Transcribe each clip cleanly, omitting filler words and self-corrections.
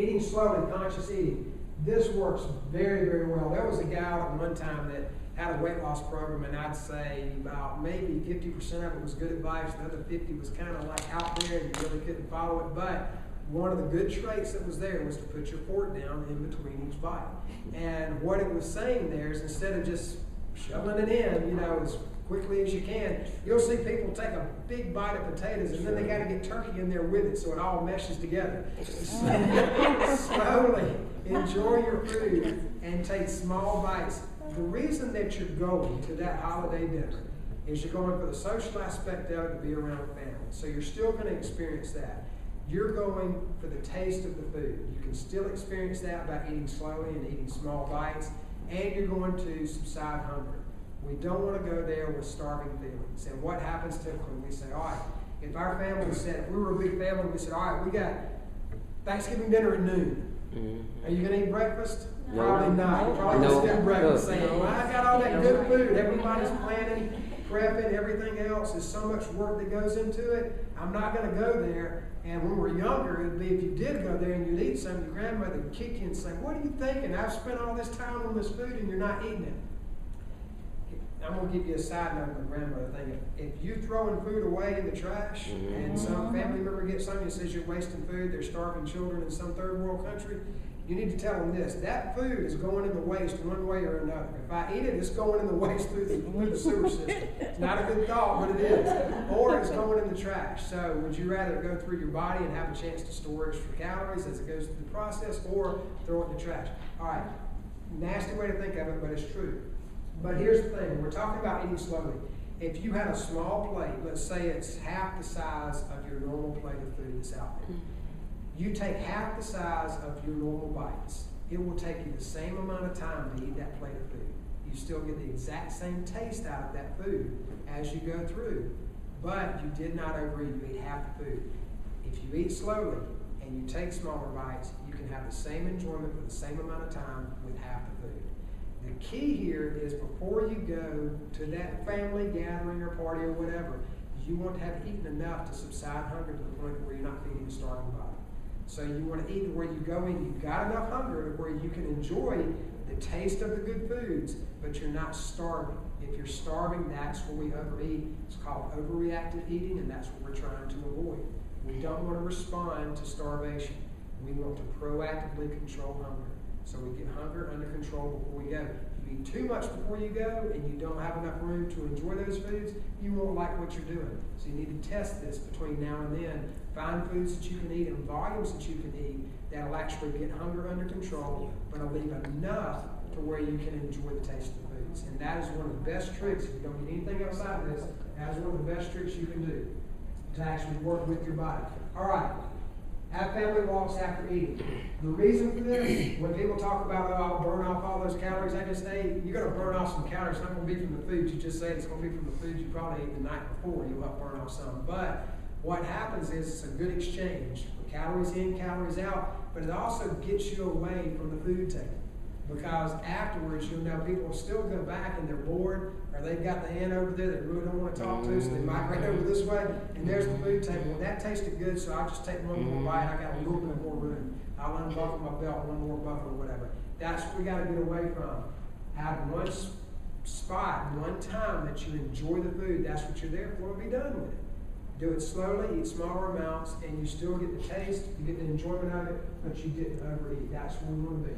eating slowly, conscious eating. This works very, very well. There was a guy at one time that had a weight loss program, and I'd say about maybe 50% of it was good advice. The other 50 was kind of like out there, and you really couldn't follow it. But one of the good traits that was there was to put your fork down in between each bite. And what it was saying there is, instead of just shoveling it in, as quickly as you can, you'll see people take a big bite of potatoes, and then they got to get turkey in there with it, so it all meshes together. Slowly enjoy your food and take small bites. The reason that you're going to that holiday dinner is you're going for the social aspect of it, to be around family. So you're still going to experience that. You're going for the taste of the food. You can still experience that by eating slowly and eating small bites, and you're going to subside hunger. We don't want to go there with starving feelings. And what happens typically, we say, all right, if our family said, if we were a big family, we said, all right, we got Thanksgiving dinner at noon. Mm-hmm. Are you going to eat breakfast? No. Probably not. You're probably just getting breakfast saying, well, I got all that good food. Everybody's planning, prepping, everything else. There's so much work that goes into it. I'm not going to go there. And when we're younger, it'd be if you did go there and you'd eat something, your grandmother would kick you and say, what are you thinking? I've spent all this time on this food and you're not eating it. I'm going to give you a side note on the grandmother thing. If you're throwing food away in the trash, and some family member gets something that says you're wasting food, they're starving children in some third world country, you need to tell them this: that food is going in the waste one way or another. If I eat it, it's going in the waste through the sewer system. It's not a good thought, but it is. Or it's going in the trash. So would you rather go through your body and have a chance to store extra calories as it goes through the process, or throw it in the trash? All right, nasty way to think of it, but it's true. But here's the thing: when we're talking about eating slowly, if you had a small plate, let's say it's half the size of your normal plate of food that's out there, you take half the size of your normal bites, it will take you the same amount of time to eat that plate of food. You still get the exact same taste out of that food as you go through, but you did not overeat. You ate half the food. If you eat slowly and you take smaller bites, you can have the same enjoyment for the same amount of time with half the food. The key here is, before you go to that family gathering or party or whatever, you want to have eaten enough to subside hunger to the point where you're not feeding a starving body. So you want to eat where you go in, you've got enough hunger to where you can enjoy the taste of the good foods, but you're not starving. If you're starving, that's where we overeat. It's called overreactive eating, and that's what we're trying to avoid. We don't want to respond to starvation. We want to proactively control hunger. So we get hunger under control before we go. If you eat too much before you go and you don't have enough room to enjoy those foods, you won't like what you're doing. So you need to test this between now and then. Find foods that you can eat and volumes that you can eat that'll actually get hunger under control, but will leave enough to where you can enjoy the taste of the foods. And that is one of the best tricks. If you don't get anything outside of this, that is one of the best tricks you can do to actually work with your body. All right. Have family walks after eating. The reason for this, when people talk about, I'll burn off all those calories I just ate, you're going to burn off some calories. It's not going to be from the food you just ate. It's going to be from the food you probably ate the night before. You'll have to burn off some. But what happens is it's a good exchange. Calories in, calories out. But it also gets you away from the food table. Because afterwards, you'll know people will still go back and they're bored, or they've got the aunt over there they really don't want to talk to, so they migrate over this way, and there's the food table. And that tasted good, so I'll just take one more bite. I got a little bit more room. I'll unbuckle my belt, one more buckle, or whatever. That's what we got to get away from. Have one spot, one time that you enjoy the food. That's what you're there for, and be done with it. Do it slowly, eat smaller amounts, and you still get the taste, you get the enjoyment of it, but you didn't overeat. That's where we want to be.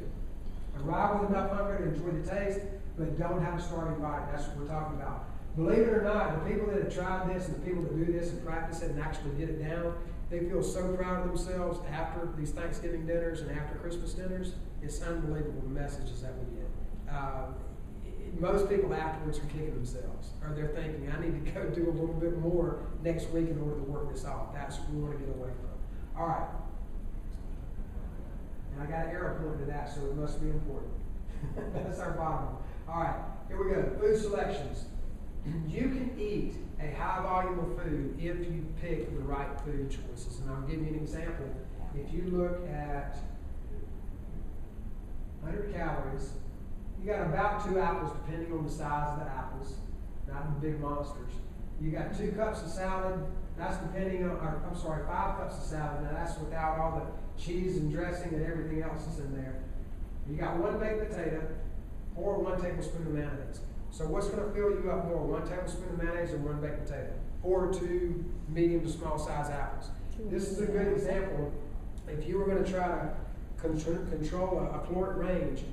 Arrive with enough hunger to enjoy the taste, but don't have a starving body. That's what we're talking about. Believe it or not, the people that have tried this and the people that do this and practice it and actually get it down, they feel so proud of themselves after these Thanksgiving dinners and after Christmas dinners. It's unbelievable the messages that we get. Most people afterwards are kicking themselves, or they're thinking, I need to go do a little bit more next week in order to work this off. That's what we want to get away from. All right. And I got an arrow pointing to that, so it must be important. That's our bottom. All right, here we go. Food selections. You can eat a high volume of food if you pick the right food choices. And I'll give you an example. If you look at 100 calories, you got about 2 apples, depending on the size of the apples, not the big monsters. You got 2 cups of salad, That's depending on, or, I'm sorry, 5 cups of salad. Now that's without all the cheese and dressing and everything else that's in there. You got 1 baked potato or 1 tablespoon of mayonnaise. So what's going to fill you up more, 1 tablespoon of mayonnaise or 1 baked potato? Or 2 medium to small size apples. This is a good example. If you were going to try to control a caloric range,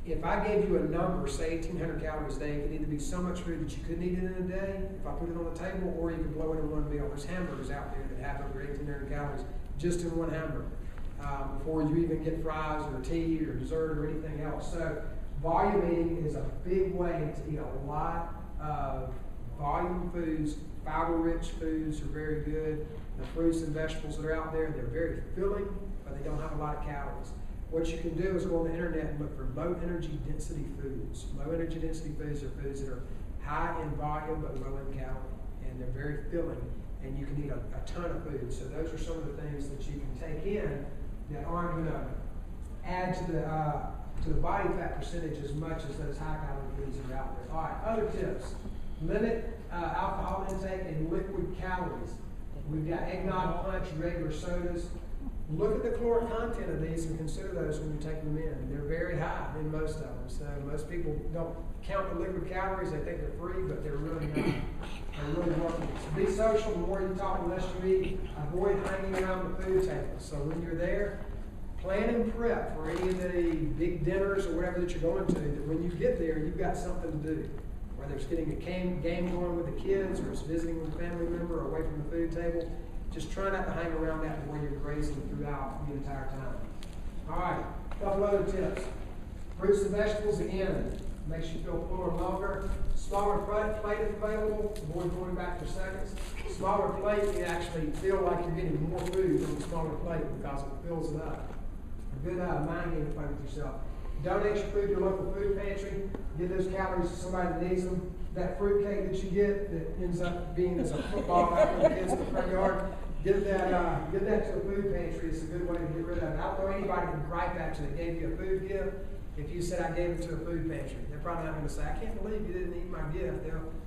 if I gave you a number, say 1,800 calories a day, it could either be so much food that you couldn't eat it in a day, if I put it on the table, or you could blow it in one meal. There's hamburgers out there that have over 1,800 calories just in one hamburger, before you even get fries or tea or dessert or anything else. So volume eating is a big way to eat a lot of volume foods. Fiber-rich foods are very good. The fruits and vegetables that are out there, they're very filling, but they don't have a lot of calories. What you can do is go on the internet and look for low energy density foods. Low energy density foods are foods that are high in volume but low in calorie, and they're very filling, and you can eat a ton of food. So those are some of the things that you can take in that aren't going to add to the body fat percentage as much as those high calorie foods that are out there. All right, other tips. Limit alcohol intake and liquid calories. We've got eggnog, punch, regular sodas. Look at the caloric content of these and consider those when you're taking them in. They're very high in most of them. So most people don't count the liquid calories. They think they're free, but they're really not. They're really working. So be social. The more you talk, the less you eat. Avoid hanging around the food table. So when you're there, plan and prep for any of the big dinners or whatever that you're going to, that when you get there, you've got something to do. Whether it's getting a game going with the kids, or it's visiting with a family member, or away from the food table, just try not to hang around that where you're grazing throughout the entire time. All right, a couple other tips. Fruits and vegetables, again, makes you feel fuller longer. Smaller plate if available. Avoid going back for seconds. Smaller plate, you actually feel like you're getting more food from the smaller plate because it fills it up. A good mind game to play with yourself. Donate your food to your local food pantry. Give those calories to somebody that needs them. That fruit cake that you get that ends up being as a football out for the kids in the front yard, give that to a food pantry. It's a good way to get rid of it. I don't know anybody can gripe at you that gave you a food gift. If you said I gave it to a food pantry, they're probably not going to say, I can't believe you didn't eat my gift.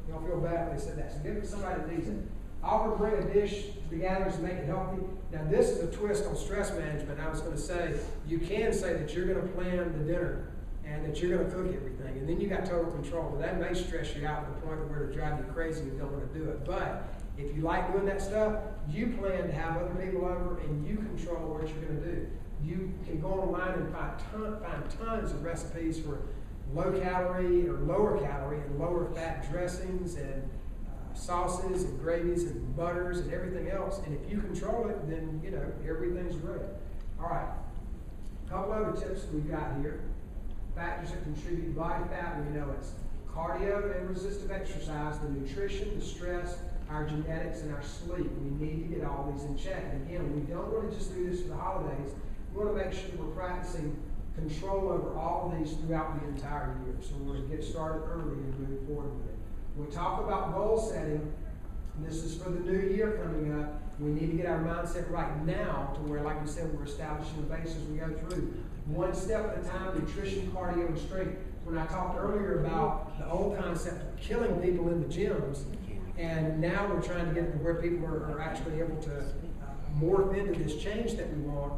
They'll feel bad if they said that. So give it to somebody that needs it. Offer to bring a dish to the gatherings and make it healthy. Now this is a twist on stress management. I was going to say, you can say that you're going to plan the dinner and that you're going to cook everything, and then you got total control. But that may stress you out to the point where it'll drive you crazy and you don't want to do it. But if you like doing that stuff, you plan to have other people over and you control what you're going to do. You can go online and find tons of recipes for low calorie or lower calorie and lower fat dressings and sauces and gravies and butters and everything else. And if you control it, then everything's great. All right, a couple other tips we've got here. Factors that contribute to body fat, we know it's cardio and resistive exercise, the nutrition, the stress, our genetics, and our sleep. We need to get all these in check. And again, we don't want to just do this for the holidays. We want to make sure that we're practicing control over all of these throughout the entire year. So we're going to get started early and move forward with it. When we talk about goal setting, and this is for the new year coming up, we need to get our mindset right now to where, like we said, we're establishing the base as we go through. One step at a time, nutrition, cardio, and strength. When I talked earlier about the old concept of killing people in the gyms, and now we're trying to get to where people are actually able to morph into this change that we want,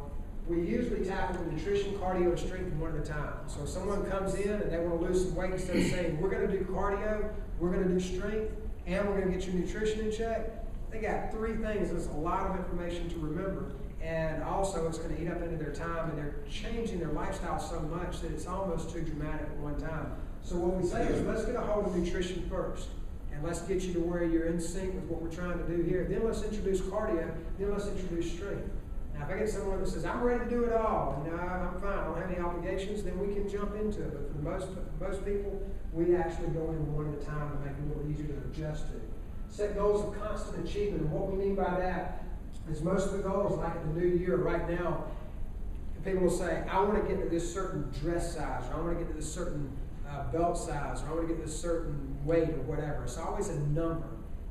we usually tackle the nutrition, cardio, and strength one at a time. So if someone comes in and they want to lose some weight, instead of saying, we're going to do cardio, we're going to do strength, and we're going to get your nutrition in check, they got 3 things. That's a lot of information to remember. And also, it's going to eat up into their time, and they're changing their lifestyle so much that it's almost too dramatic at one time. So what we say is, let's get a hold of nutrition first, and let's get you to where you're in sync with what we're trying to do here. Then let's introduce cardio, then let's introduce strength. Now, if I get someone that says, I'm ready to do it all, and I'm fine, I don't have any obligations, then we can jump into it. But for most people, we actually go in one at a time to make it a little easier to adjust to. Set goals of constant achievement, and what we mean by that is most of the goals, like in the new year right now, people will say, I want to get to this certain dress size, or I want to get to this certain belt size, or I want to get to this certain weight, or whatever. It's always a number.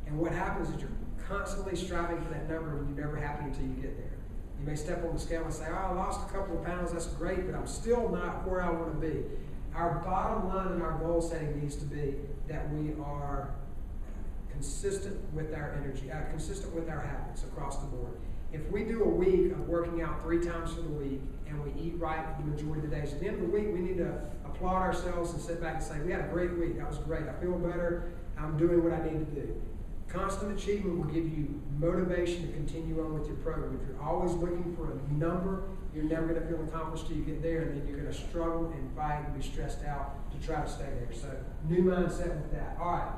And what happens is you're constantly striving for that number, and you're never happy until you get there. You may step on the scale and say, I lost a couple of pounds, that's great, but I'm still not where I want to be. Our bottom line in our goal setting needs to be that we are consistent with our energy, consistent with our habits across the board. If we do a week of working out 3 times for the week and we eat right the majority of the days, at the end of the week we need to applaud ourselves and sit back and say, we had a great week, that was great, I feel better, I'm doing what I need to do. Constant achievement will give you motivation to continue on with your program. If you're always looking for a number, you're never going to feel accomplished till you get there, and then you're going to struggle and fight and be stressed out to try to stay there. So, new mindset with that. All right.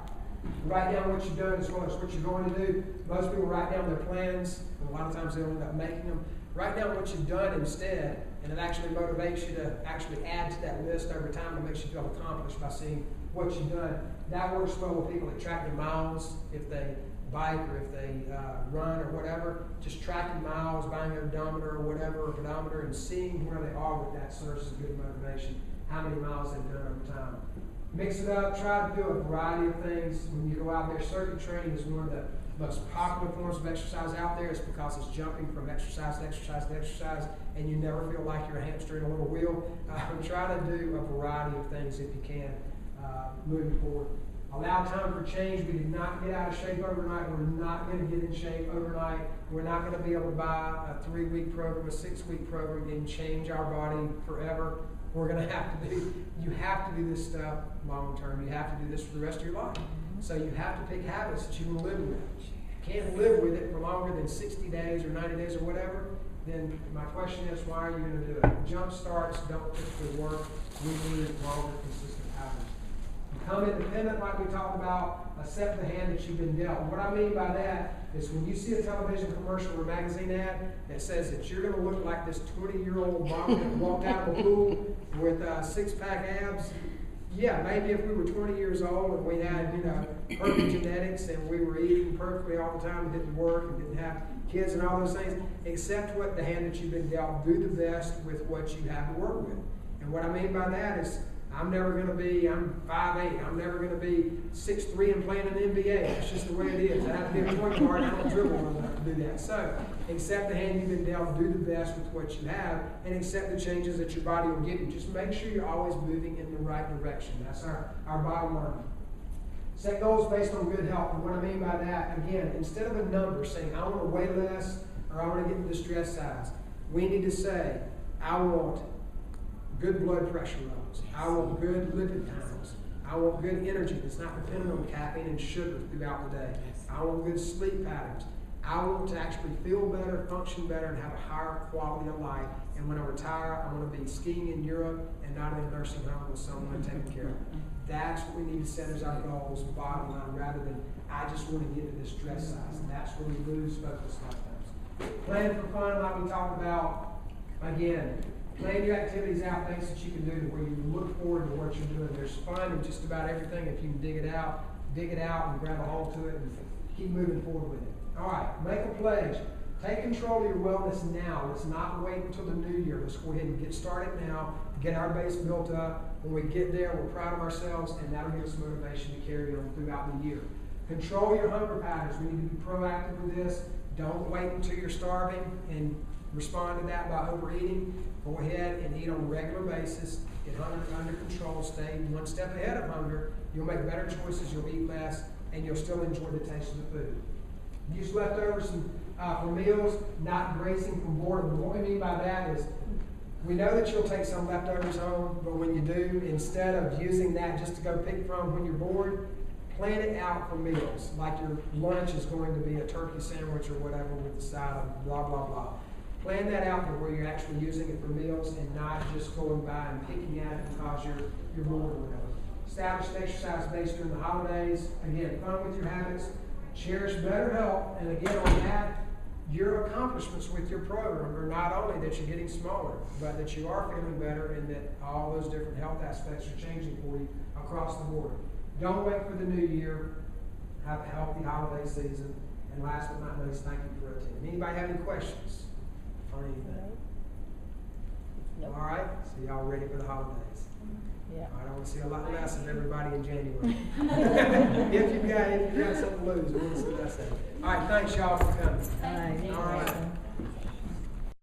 Write down what you've done as well as what you're going to do. Most people write down their plans, and a lot of times they'll end up making them. Write down what you've done instead, and it actually motivates you to actually add to that list over time. It makes you feel accomplished by seeing what you've done. That works well with people that track their miles, if they bike or if they run or whatever. Just tracking miles, buying an odometer or whatever, or pedometer, and seeing where they are with that serves as a good motivation, how many miles they've done over time. Mix it up, try to do a variety of things. When you go out there, circuit training is one of the most popular forms of exercise out there. It's because it's jumping from exercise to exercise to exercise, and you never feel like you're a hamster in a little wheel. Try to do a variety of things if you can moving forward. Allow time for change. We did not get out of shape overnight. We're not going to get in shape overnight. We're not going to be able to buy a 3-week program, a 6-week program, and change our body forever. We're going to have to do, you have to do this stuff long term. You have to do this for the rest of your life. So you have to pick habits that you will live with. If you can't live with it for longer than 60 days or 90 days or whatever, then my question is, why are you going to do it? Jump starts don't typically work. We need longer, consistent habits. Become independent, like we talked about. Accept the hand that you've been dealt. What I mean by that is when you see a television commercial or magazine ad that says that you're going to look like this 20-year-old mom that walked out of the pool with 6-pack abs. Yeah, maybe if we were 20 years old and we had, perfect genetics and we were eating perfectly all the time and didn't work and didn't have kids and all those things, accept what the hand that you've been dealt. Do the best with what you have to work with. And what I mean by that is I'm 5'8", I'm never going to be 6'3" and playing in the NBA. That's just the way it is. I have to be a point guard, I don't dribble well enough to do that. So, accept the hand you've been dealt, do the best with what you have, and accept the changes that your body will give you. Just make sure you're always moving in the right direction. That's our bottom line. Set goals based on good health. And what I mean by that, again, instead of a number saying, I want to weigh less or I want to get to this dress size, we need to say, I want good blood pressure levels. I want good lipid counts. I want good energy that's not dependent on caffeine and sugar throughout the day. I want good sleep patterns. I want to actually feel better, function better, and have a higher quality of life. And when I retire, I want to be skiing in Europe and not in a nursing home with someone taking care of me. That's what we need to set as our goals, bottom line, rather than I just want to get to this dress size. And that's where we lose focus sometimes. Plan for fun, like we talked about. Again, plan your activities out, things that you can do to where you look forward to what you're doing. There's fun in just about everything if you can dig it out and grab a hold to it and keep moving forward with it. All right, make a pledge. Take control of your wellness now. Let's not wait until the new year. Let's go ahead and get started now, get our base built up. When we get there, we're proud of ourselves, and that'll give us motivation to carry on throughout the year. Control your hunger patterns. We need to be proactive with this. Don't wait until you're starving and respond to that by overeating. Go ahead and eat on a regular basis. Get hunger under control. Stay one step ahead of hunger. You'll make better choices. You'll eat less, and you'll still enjoy the taste of the food. Use leftovers for meals, not grazing from boredom. What we mean by that is we know that you'll take some leftovers home, but when you do, instead of using that just to go pick from when you're bored, plan it out for meals. Like your lunch is going to be a turkey sandwich or whatever with the side of blah, blah, blah. Plan that out for where you're actually using it for meals and not just going by and picking at it because you're bored or whatever. Establish an exercise base during the holidays. Again, fun with your habits. Cherish better health. And again, on that, your accomplishments with your program are not only that you're getting smaller, but that you are feeling better and that all those different health aspects are changing for you across the board. Don't wait for the new year. Have a healthy holiday season. And last but not least, thank you for attending. Anybody have any questions on anything? Nope. All right. So y'all ready for the holidays? Yeah. I don't want to see a lot less of everybody in January. if you've got something to lose, I want to see less of it. All right. Thanks y'all for coming. All right. All right.